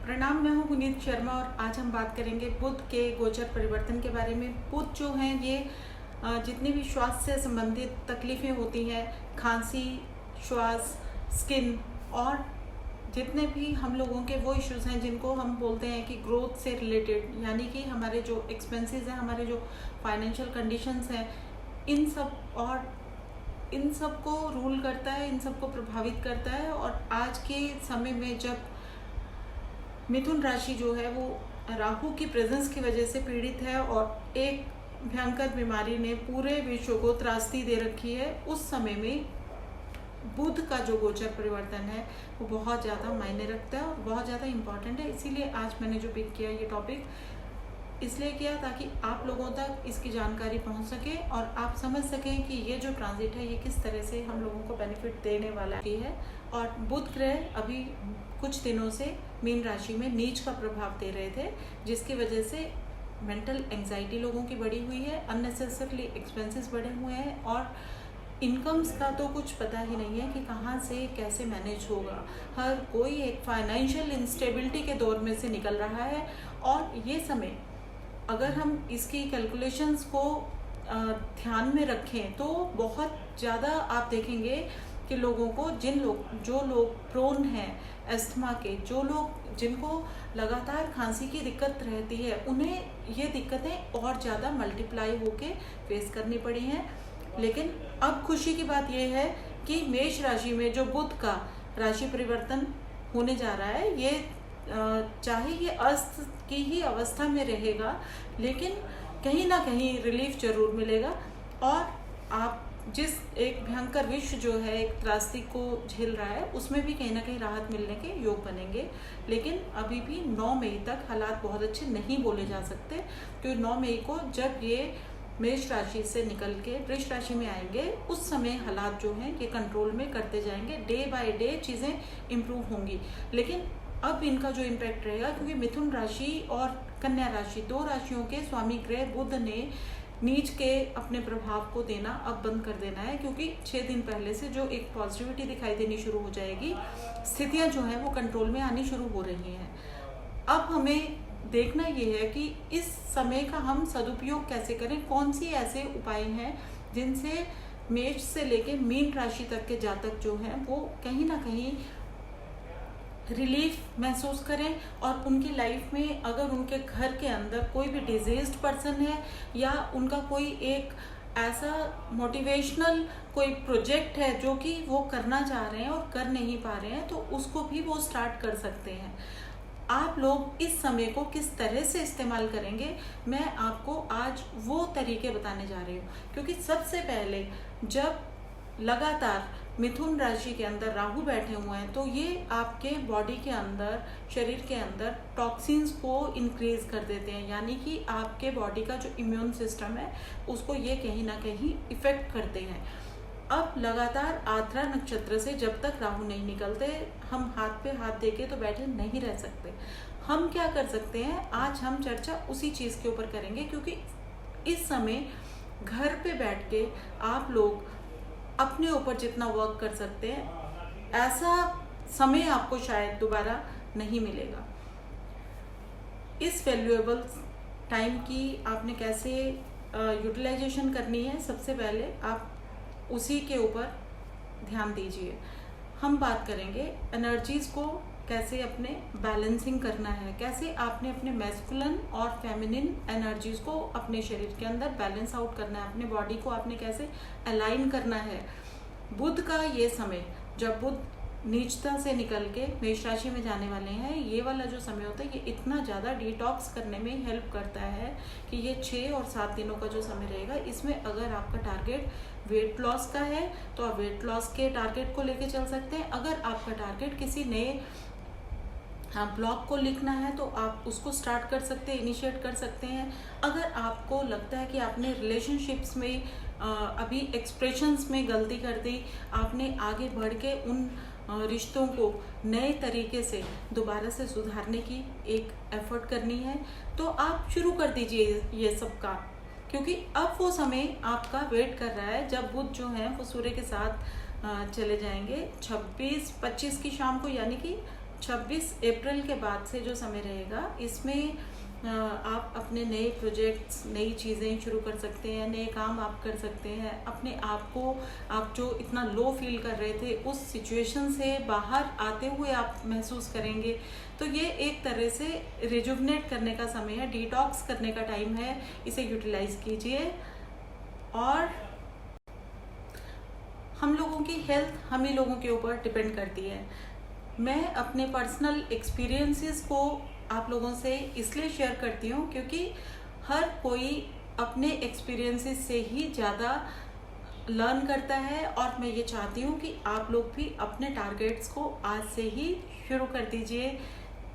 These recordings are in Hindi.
प्रणाम, मैं हूँ पुनीत शर्मा और आज हम बात करेंगे बुध के गोचर परिवर्तन के बारे में। बुध जो हैं ये जितनी भी श्वास से संबंधित तकलीफ़ें होती हैं, खांसी, श्वास, स्किन और जितने भी हम लोगों के वो इश्यूज़ हैं जिनको हम बोलते हैं कि ग्रोथ से रिलेटेड, यानी कि हमारे जो एक्सपेंसेस हैं, हमारे जो फाइनेंशियल कंडीशंस हैं, इन सब को रूल करता है, इन सब को प्रभावित करता है। और आज के समय में जब मिथुन राशि जो है वो राहु की प्रेजेंस की वजह से पीड़ित है और एक भयंकर बीमारी ने पूरे विश्व को त्रासदी दे रखी है, उस समय में बुध का जो गोचर परिवर्तन है वो बहुत ज़्यादा मायने रखता है और बहुत ज़्यादा इम्पॉर्टेंट है। इसीलिए आज मैंने जो पिक किया ये टॉपिक इसलिए किया ताकि आप लोगों तक इसकी जानकारी पहुंच सके और आप समझ सकें कि ये जो ट्रांजिट है ये किस तरह से हम लोगों को बेनिफिट देने वाला है। और बुध ग्रह अभी कुछ दिनों से मीन राशि में नीच का प्रभाव दे रहे थे, जिसकी वजह से मेंटल एंजाइटी लोगों की बढ़ी हुई है, अननेसेसरली एक्सपेंसेस बढ़े हुए हैं और इनकम्स का तो कुछ पता ही नहीं है कि कहाँ से कैसे मैनेज होगा। हर कोई एक फाइनेंशियल इंस्टेबिलिटी के दौर में से निकल रहा है और ये समय अगर हम इसकी कैलकुलेशंस को ध्यान में रखें तो बहुत ज़्यादा आप देखेंगे कि लोगों को जो लोग प्रोन हैं अस्थमा के, जो लोग जिनको लगातार खांसी की दिक्कत रहती है, उन्हें ये दिक्कतें और ज़्यादा मल्टीप्लाई होके फेस करनी पड़ी हैं। लेकिन अब खुशी की बात यह है कि मेष राशि में जो बुध का राशि परिवर्तन होने जा रहा है, ये चाहे ये अस्त की ही अवस्था में रहेगा, लेकिन कहीं ना कहीं रिलीफ जरूर मिलेगा और आप जिस एक भयंकर विश्व जो है एक त्रासदी को झेल रहा है, उसमें भी कहीं ना कहीं राहत मिलने के योग बनेंगे। लेकिन अभी भी 9 मई तक हालात बहुत अच्छे नहीं बोले जा सकते, क्योंकि 9 मई को जब ये मेष राशि से निकल के वृष राशि में आएंगे, उस समय हालात जो हैं ये कंट्रोल में करते जाएंगे, डे बाय डे चीज़ें इम्प्रूव होंगी। लेकिन अब इनका जो इम्पैक्ट रहेगा, क्योंकि मिथुन राशि और कन्या राशि 2 राशियों के स्वामी ग्रह बुध ने नीच के अपने प्रभाव को देना अब बंद कर देना है, क्योंकि 6 दिन पहले से जो एक पॉजिटिविटी दिखाई देनी शुरू हो जाएगी, स्थितियां जो हैं वो कंट्रोल में आनी शुरू हो रही हैं। अब हमें देखना ये है कि इस समय का हम सदुपयोग कैसे करें, कौन सी ऐसे उपाय हैं जिनसे मेष से लेके मीन राशि तक के जातक जो हैं वो कहीं ना कहीं रिलीफ महसूस करें और उनकी लाइफ में अगर उनके घर के अंदर कोई भी डिजीज्ड पर्सन है या उनका कोई एक ऐसा मोटिवेशनल कोई प्रोजेक्ट है जो कि वो करना चाह रहे हैं और कर नहीं पा रहे हैं, तो उसको भी वो स्टार्ट कर सकते हैं। आप लोग इस समय को किस तरह से इस्तेमाल करेंगे, मैं आपको आज वो तरीके बताने जा रही हूँ। क्योंकि सबसे पहले जब लगातार मिथुन राशि के अंदर राहु बैठे हुए हैं, तो ये आपके बॉडी के अंदर, शरीर के अंदर टॉक्सिन्स को इंक्रीज कर देते हैं, यानी कि आपके बॉडी का जो इम्यून सिस्टम है उसको ये कहीं ना कहीं इफेक्ट करते हैं। अब लगातार आद्रा नक्षत्र से जब तक राहु नहीं निकलते, हम हाथ पे हाथ देके तो बैठे नहीं रह सकते। हम क्या कर सकते हैं, आज हम चर्चा उसी चीज़ के ऊपर करेंगे, क्योंकि इस समय घर पे बैठ के आप लोग अपने ऊपर जितना वर्क कर सकते हैं, ऐसा समय आपको शायद दोबारा नहीं मिलेगा। इस वैल्यूएबल टाइम की आपने कैसे यूटिलाइजेशन करनी है, सबसे पहले आप उसी के ऊपर ध्यान दीजिए। हम बात करेंगे एनर्जीज को कैसे अपने बैलेंसिंग करना है, कैसे आपने अपने मैस्कुलिन और फेमिनिन एनर्जीज को अपने शरीर के अंदर बैलेंस आउट करना है, अपने बॉडी को आपने कैसे अलाइन करना है। बुध का ये समय, जब बुध नीचता से निकल के मेष राशि में जाने वाले हैं, ये वाला जो समय होता है ये इतना ज़्यादा डिटॉक्स करने में हेल्प करता है कि ये 6 और 7 दिनों का जो समय रहेगा, इसमें अगर आपका टारगेट वेट लॉस का है तो आप वेट लॉस के टारगेट को लेके चल सकते हैं। अगर आपका टारगेट किसी नए ब्लॉग को लिखना है तो आप उसको स्टार्ट कर सकते हैं, इनिशिएट कर सकते हैं। अगर आपको लगता है कि आपने रिलेशनशिप्स में अभी एक्सप्रेशंस में गलती कर दी, आपने आगे बढ़ के उन रिश्तों को नए तरीके से दोबारा से सुधारने की एक एफर्ट करनी है, तो आप शुरू कर दीजिए ये सब काम, क्योंकि अब वो समय आपका वेट कर रहा है जब बुध जो है वो सूर्य के साथ चले जाएंगे 26-25 की शाम को, यानी कि 26 अप्रैल के बाद से जो समय रहेगा, इसमें आप अपने नए प्रोजेक्ट्स, नई चीज़ें शुरू कर सकते हैं, नए काम आप कर सकते हैं। अपने आप को, आप जो इतना लो फील कर रहे थे उस सिचुएशन से बाहर आते हुए आप महसूस करेंगे। तो ये एक तरह से रिजुवनेट करने का समय है, डिटॉक्स करने का टाइम है, इसे यूटिलाइज कीजिए। और हम लोगों की हेल्थ हम ही लोगों के ऊपर डिपेंड करती है। मैं अपने पर्सनल एक्सपीरियंसेस को आप लोगों से इसलिए शेयर करती हूँ क्योंकि हर कोई अपने एक्सपीरियंसेस से ही ज़्यादा लर्न करता है, और मैं ये चाहती हूँ कि आप लोग भी अपने टारगेट्स को आज से ही शुरू कर दीजिए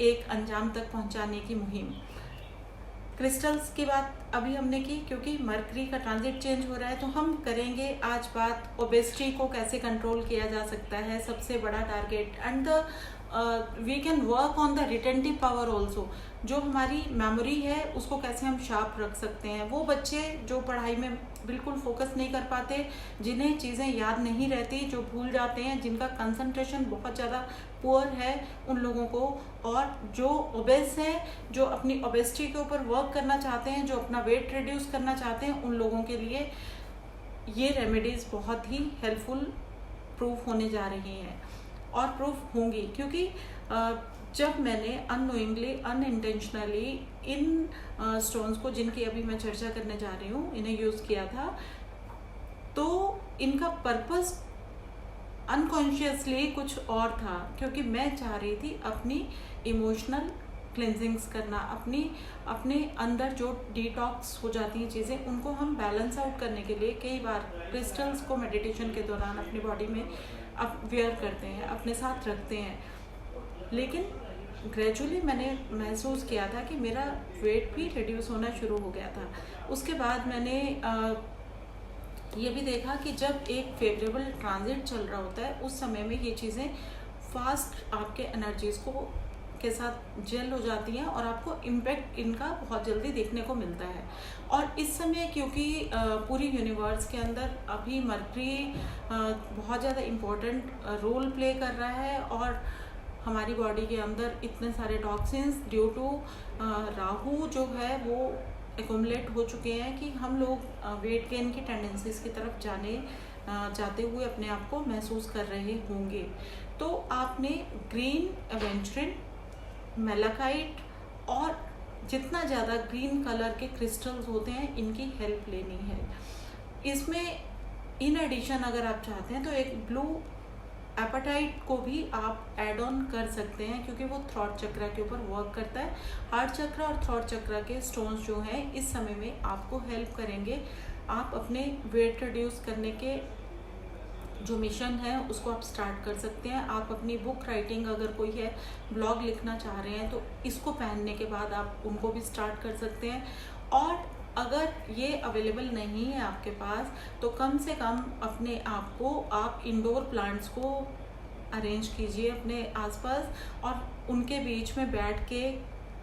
एक अंजाम तक पहुँचाने की मुहिम। क्रिस्टल्स की बात अभी हमने की क्योंकि मरकरी का ट्रांजिट चेंज हो रहा है, तो हम करेंगे आज बात ओबेसिटी को कैसे कंट्रोल किया जा सकता है, सबसे बड़ा target. And we can work on the retentive power also, जो हमारी मेमोरी है उसको कैसे हम शार्प रख सकते हैं। वो बच्चे जो पढ़ाई में बिल्कुल फोकस नहीं कर पाते, जिन्हें चीज़ें याद नहीं रहती, जो भूल जाते हैं, जिनका कंसंट्रेशन बहुत ज़्यादा पुअर है, उन लोगों को, और जो ओबेस हैं, जो अपनी ओबेसिटी के ऊपर वर्क करना चाहते हैं, जो अपना वेट रिड्यूस करना चाहते हैं, उन लोगों के लिए ये रेमेडीज़ बहुत ही हेल्पफुल प्रूफ होने जा रही हैं और प्रूफ होंगी। क्योंकि जब मैंने अननोइंगली, अनइंटेंशनली इन स्टोन्स को, जिनकी अभी मैं चर्चा करने जा रही हूँ, इन्हें यूज़ किया था, तो इनका पर्पस अनकॉन्शियसली कुछ और था। क्योंकि मैं चाह रही थी अपनी इमोशनल क्लिनजिंग्स करना, अपने अंदर जो डिटॉक्स हो जाती हैं चीज़ें, उनको हम बैलेंस आउट करने के लिए कई बार क्रिस्टल्स को मेडिटेशन के दौरान अपनी बॉडी में वेयर करते हैं, अपने साथ रखते हैं। लेकिन ग्रेजुअली मैंने महसूस किया था कि मेरा वेट भी रिड्यूस होना शुरू हो गया था। उसके बाद मैंने ये भी देखा कि जब एक फेवरेबल ट्रांजिट चल रहा होता है, उस समय में ये चीज़ें फास्ट आपके एनर्जीज को के साथ जेल हो जाती हैं और आपको इम्पैक्ट इनका बहुत जल्दी देखने को मिलता है। और इस समय क्योंकि पूरी यूनिवर्स के अंदर अभी मरकरी बहुत ज़्यादा इम्पोर्टेंट रोल प्ले कर रहा है, और हमारी बॉडी के अंदर इतने सारे टॉक्सिन्स ड्यू टू राहु जो है वो एक्यूमुलेट हो चुके हैं कि हम लोग वेट गेन की टेंडेंसीज की तरफ जाते हुए अपने आप को महसूस कर रहे होंगे। तो आपने ग्रीन एवेंचरिन, मेलाकाइट और जितना ज़्यादा ग्रीन कलर के क्रिस्टल्स होते हैं, इनकी हेल्प लेनी है। इसमें इन एडिशन अगर आप चाहते हैं तो एक ब्लू एपेटाइट को भी आप ऐड ऑन कर सकते हैं, क्योंकि वो थ्रॉट चक्र के ऊपर वर्क करता है। हार्ट चक्र और थ्रॉट चक्र के स्टोन्स जो हैं इस समय में आपको हेल्प करेंगे। आप अपने वेट रिड्यूस करने के जो मिशन है उसको आप स्टार्ट कर सकते हैं। आप अपनी बुक राइटिंग, अगर कोई है ब्लॉग लिखना चाह रहे हैं, तो इसको पहनने के बाद आप उनको भी स्टार्ट कर सकते हैं। और अगर ये अवेलेबल नहीं है आपके पास, तो कम से कम अपने आप को, आप इंडोर प्लांट्स को अरेंज कीजिए अपने आसपास, और उनके बीच में बैठ के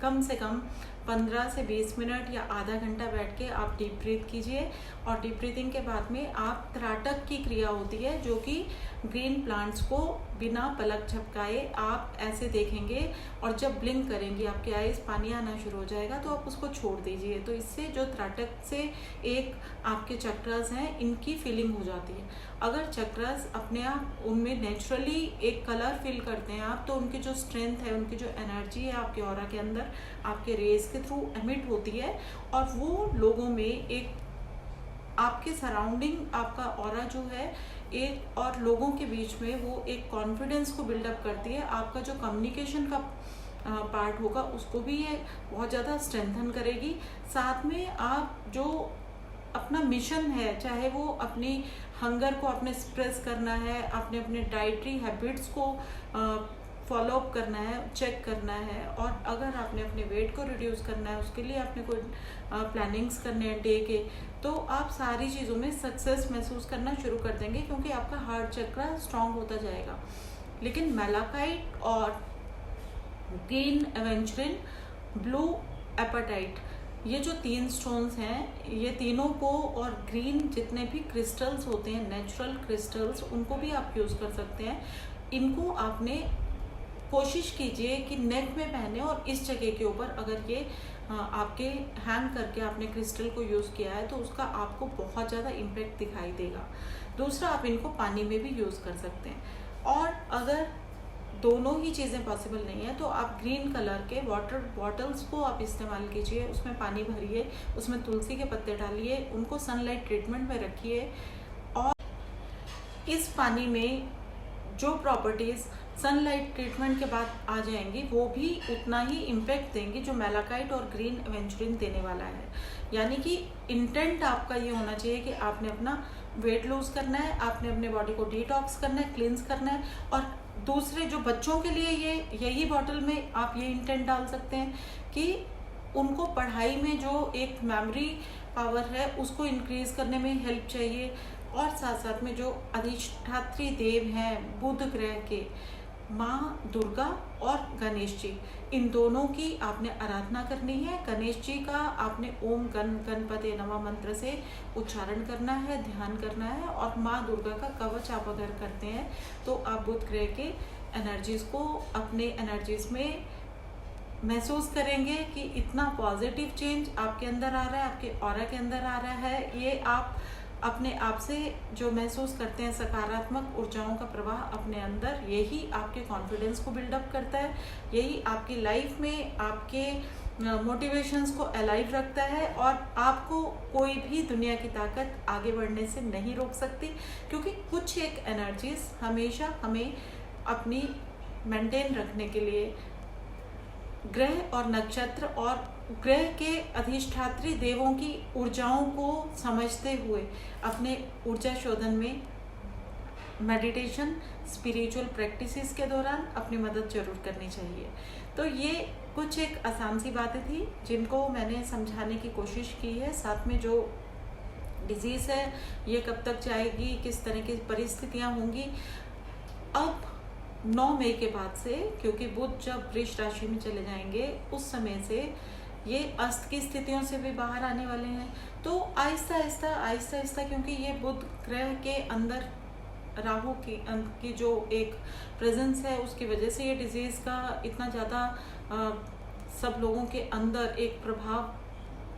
कम से कम 15 से 20 मिनट या आधा घंटा बैठ के आप डीप ब्रीथ कीजिए। और डीप ब्रीथिंग के बाद में आप त्राटक की क्रिया होती है, जो कि ग्रीन प्लांट्स को बिना पलक झपकाए आप ऐसे देखेंगे, और जब ब्लिंक करेंगी आपके आईज, पानी आना शुरू हो जाएगा, तो आप उसको छोड़ दीजिए। तो इससे जो त्राटक से एक आपके चक्रस हैं, इनकी फीलिंग हो जाती है। अगर चक्रस अपने आप उनमें नेचुरली एक कलर फील करते हैं आप, तो उनकी जो स्ट्रेंथ है, उनकी जो एनर्जी है आपके ऑरा के अंदर, आपके रेज के थ्रू एमिट होती है, और वो लोगों में एक आपके सराउंडिंग, आपका ऑरा जो है एक, और लोगों के बीच में वो एक कॉन्फिडेंस को बिल्डअप करती है। आपका जो कम्युनिकेशन का पार्ट होगा उसको भी ये बहुत ज़्यादा स्ट्रेंथन करेगी। साथ में आप जो अपना मिशन है, चाहे वो अपनी हंगर को आपने एक्सप्रेस करना है, आपने अपने डाइटरी हैबिट्स को फॉलो अप करना है, चेक करना है, और अगर आपने अपने वेट को रिड्यूस करना है, उसके लिए आपने कोई प्लानिंग्स करने हैं डे के, तो आप सारी चीज़ों में सक्सेस महसूस करना शुरू कर देंगे, क्योंकि आपका हार्ट चक्र स्ट्रांग होता जाएगा। लेकिन मेलाकाइट और ग्रीन एवेंचरिन, ब्लू एपेटाइट, ये जो 3 स्टोन्स हैं, ये तीनों को, और ग्रीन जितने भी क्रिस्टल्स होते हैं, नेचुरल क्रिस्टल्स, उनको भी आप यूज़ कर सकते हैं। इनको आपने कोशिश कीजिए कि नेक में पहने और इस जगह के ऊपर अगर ये आपके हैंग करके आपने क्रिस्टल को यूज़ किया है तो उसका आपको बहुत ज़्यादा इम्पैक्ट दिखाई देगा। दूसरा, आप इनको पानी में भी यूज़ कर सकते हैं। और अगर दोनों ही चीज़ें पॉसिबल नहीं है तो आप ग्रीन कलर के वाटर बॉटल्स को आप इस्तेमाल कीजिए, उसमें पानी भरिए, उसमें तुलसी के पत्ते डालिए, उनको सनलाइट ट्रीटमेंट में रखिए और इस पानी में जो प्रॉपर्टीज़ सनलाइट ट्रीटमेंट के बाद आ जाएंगी वो भी उतना ही इम्पैक्ट देंगी जो मैलाकाइट और ग्रीन एवेंचुरिन देने वाला है। यानी कि इंटेंट आपका ये होना चाहिए कि आपने अपना वेट लूज करना है, आपने अपने बॉडी को डिटॉक्स करना है, क्लींस करना है। और दूसरे जो बच्चों के लिए ये यही बॉटल में आप ये इंटेंट डाल सकते हैं कि उनको पढ़ाई में जो एक मेमोरी पावर है उसको इंक्रीज करने में हेल्प चाहिए। और साथ साथ में जो अधिष्ठात्री देव हैं बुध ग्रह के, माँ दुर्गा और गणेश जी, इन दोनों की आपने आराधना करनी है। गणेश जी का आपने ओम गणपते नमः मंत्र से उच्चारण करना है, ध्यान करना है। और माँ दुर्गा का कवच आप अगर करते हैं तो आप बुध ग्रह के एनर्जीज को अपने एनर्जीज में महसूस करेंगे कि इतना पॉजिटिव चेंज आपके अंदर आ रहा है, आपके ऑरा के अंदर आ रहा है। ये आप अपने आप से जो महसूस करते हैं सकारात्मक ऊर्जाओं का प्रवाह अपने अंदर, यही आपके कॉन्फिडेंस को बिल्डअप करता है, यही आपकी लाइफ में आपके मोटिवेशंस को अलाइव रखता है। और आपको कोई भी दुनिया की ताकत आगे बढ़ने से नहीं रोक सकती, क्योंकि कुछ एक एनर्जीज हमेशा हमें अपनी मेंटेन रखने के लिए ग्रह और नक्षत्र और ग्रह के अधिष्ठात्री देवों की ऊर्जाओं को समझते हुए अपने ऊर्जा शोधन में मेडिटेशन, स्पिरिचुअल प्रैक्टिसेस के दौरान अपनी मदद जरूर करनी चाहिए। तो ये कुछ एक आसान सी बातें थी जिनको मैंने समझाने की कोशिश की है। साथ में जो डिजीज़ है ये कब तक जाएगी, किस तरह की परिस्थितियाँ होंगी। अब 9 मई के बाद से, क्योंकि बुध जब वृष राशि में चले जाएंगे उस समय से ये अस्त की स्थितियों से भी बाहर आने वाले हैं। तो आहिस्ता आहिस्ता क्योंकि ये बुध ग्रह के अंदर राहु की जो एक प्रेजेंस है उसकी वजह से ये डिजीज़ का इतना ज़्यादा सब लोगों के अंदर एक प्रभाव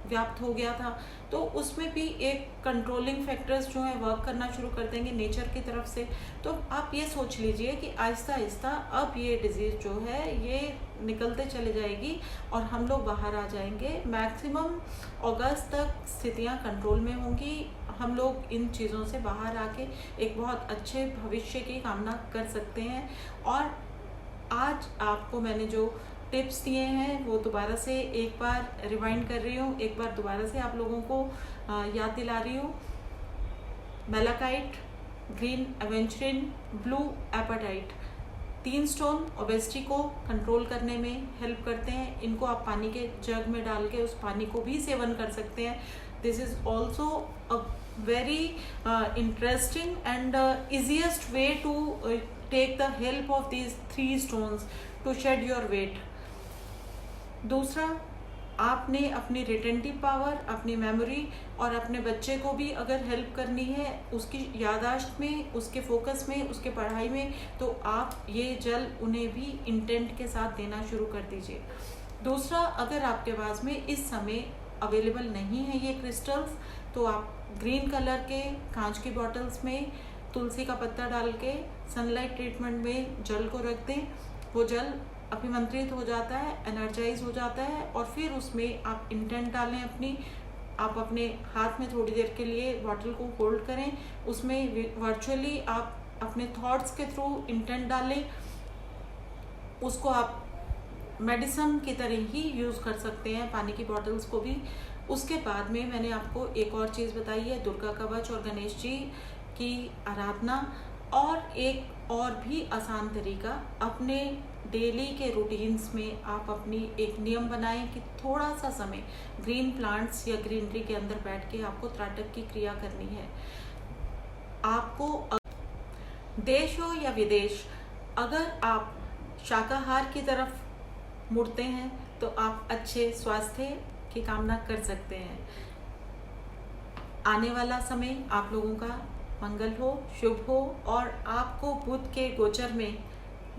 व्याप्त हो गया था। तो उसमें भी एक कंट्रोलिंग फैक्टर्स जो है वर्क करना शुरू कर देंगे नेचर की तरफ से। तो आप ये सोच लीजिए कि आहिस्ता आहिस्ता अब ये डिजीज़ जो है ये निकलते चले जाएगी और हम लोग बाहर आ जाएंगे। मैक्सिमम अगस्त तक स्थितियां कंट्रोल में होंगी। हम लोग इन चीज़ों से बाहर आके एक बहुत अच्छे भविष्य की कामना कर सकते हैं। और आज आपको मैंने जो टिप्स दिए हैं वो दोबारा से एक बार रिवाइंड कर रही हूँ, एक बार दोबारा से आप लोगों को याद दिला रही हूँ। Malachite, green aventurine, blue apatite, 3 stone obesity को कंट्रोल करने में हेल्प करते हैं। इनको आप पानी के जग में डाल के उस पानी को भी सेवन कर सकते हैं। This is also a very interesting and easiest way to take the help of these 3 stones to shed your weight। दूसरा, आपने अपनी रिटेंटिव पावर, अपनी मेमोरी और अपने बच्चे को भी अगर हेल्प करनी है उसकी याददाश्त में, उसके फोकस में, उसके पढ़ाई में, तो आप ये जल उन्हें भी इंटेंट के साथ देना शुरू कर दीजिए। दूसरा, अगर आपके पास में इस समय अवेलेबल नहीं है ये क्रिस्टल्स तो आप ग्रीन कलर के कांच की बॉटल्स में तुलसी का पत्ता डाल के सनलाइट ट्रीटमेंट में जल को रख दें। वो जल अभिमंत्रित हो जाता है, एनर्जाइज हो जाता है और फिर उसमें आप इंटेंट डालें अपनी। आप अपने हाथ में थोड़ी देर के लिए बॉटल को होल्ड करें, उसमें वर्चुअली आप अपने थॉट्स के थ्रू इंटेंट डालें। उसको आप मेडिसिन की तरह ही यूज़ कर सकते हैं, पानी की बॉटल्स को भी। उसके बाद में मैंने आपको एक और चीज़ बताई है, दुर्गा कवच और गणेश जी की आराधना। और एक और भी आसान तरीका, अपने डेली के रूटीन्स में आप अपनी एक नियम बनाएं कि थोड़ा सा समय ग्रीन प्लांट्स या ग्रीनरी के अंदर बैठ के आपको त्राटक की क्रिया करनी है। आपको देश हो या विदेश, अगर आप शाकाहार की तरफ मुड़ते हैं तो आप अच्छे स्वास्थ्य की कामना कर सकते हैं। आने वाला समय आप लोगों का मंगल हो, शुभ हो और आपको बुध के गोचर में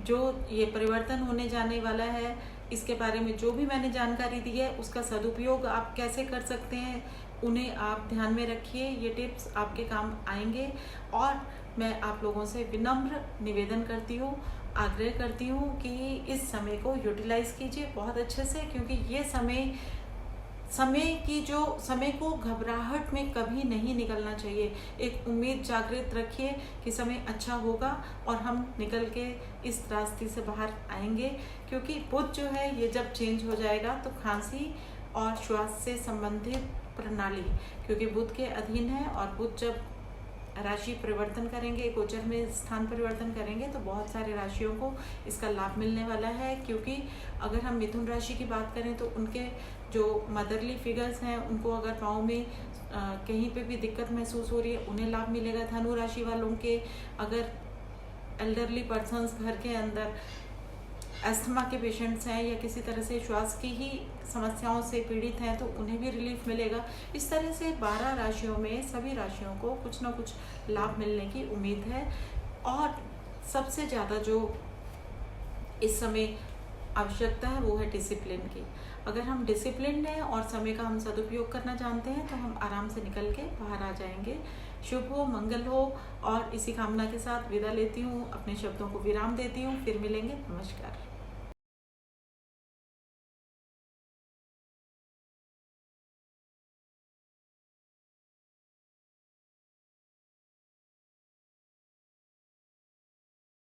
जो ये परिवर्तन होने जाने वाला है इसके बारे में जो भी मैंने जानकारी दी है उसका सदुपयोग आप कैसे कर सकते हैं, उन्हें आप ध्यान में रखिए। ये टिप्स आपके काम आएंगे। और मैं आप लोगों से विनम्र निवेदन करती हूँ, आग्रह करती हूँ कि इस समय को यूटिलाइज कीजिए बहुत अच्छे से, क्योंकि ये समय को घबराहट में कभी नहीं निकलना चाहिए। एक उम्मीद जागृत रखिए कि समय अच्छा होगा और हम निकल के इस रास्ते से बाहर आएंगे। क्योंकि बुध जो है ये जब चेंज हो जाएगा तो खांसी और श्वास से संबंधित प्रणाली, क्योंकि बुध के अधीन है, और बुध जब राशि परिवर्तन करेंगे, गोचर में स्थान परिवर्तन करेंगे तो बहुत सारे राशियों को इसका लाभ मिलने वाला है। क्योंकि अगर हम मिथुन राशि की बात करें तो उनके जो मदरली फिगर्स हैं उनको अगर पाँव में कहीं पे भी दिक्कत महसूस हो रही है उन्हें लाभ मिलेगा। धनु राशि वालों के अगर एल्डरली पर्सन्स घर के अंदर अस्थमा के पेशेंट्स हैं या किसी तरह से श्वास की ही समस्याओं से पीड़ित हैं तो उन्हें भी रिलीफ मिलेगा। इस तरह से 12 राशियों में सभी राशियों को कुछ ना कुछ लाभ मिलने की उम्मीद है। और सबसे ज़्यादा जो इस समय आवश्यकता है वो है डिसिप्लिन की। अगर हम डिसिप्लिन हैं और समय का हम सदुपयोग करना जानते हैं तो हम आराम से निकल के बाहर आ जाएंगे। शुभ हो, मंगल हो, और इसी कामना के साथ विदा लेती हूँ, अपने शब्दों को विराम देती हूँ। फिर मिलेंगे। नमस्कार।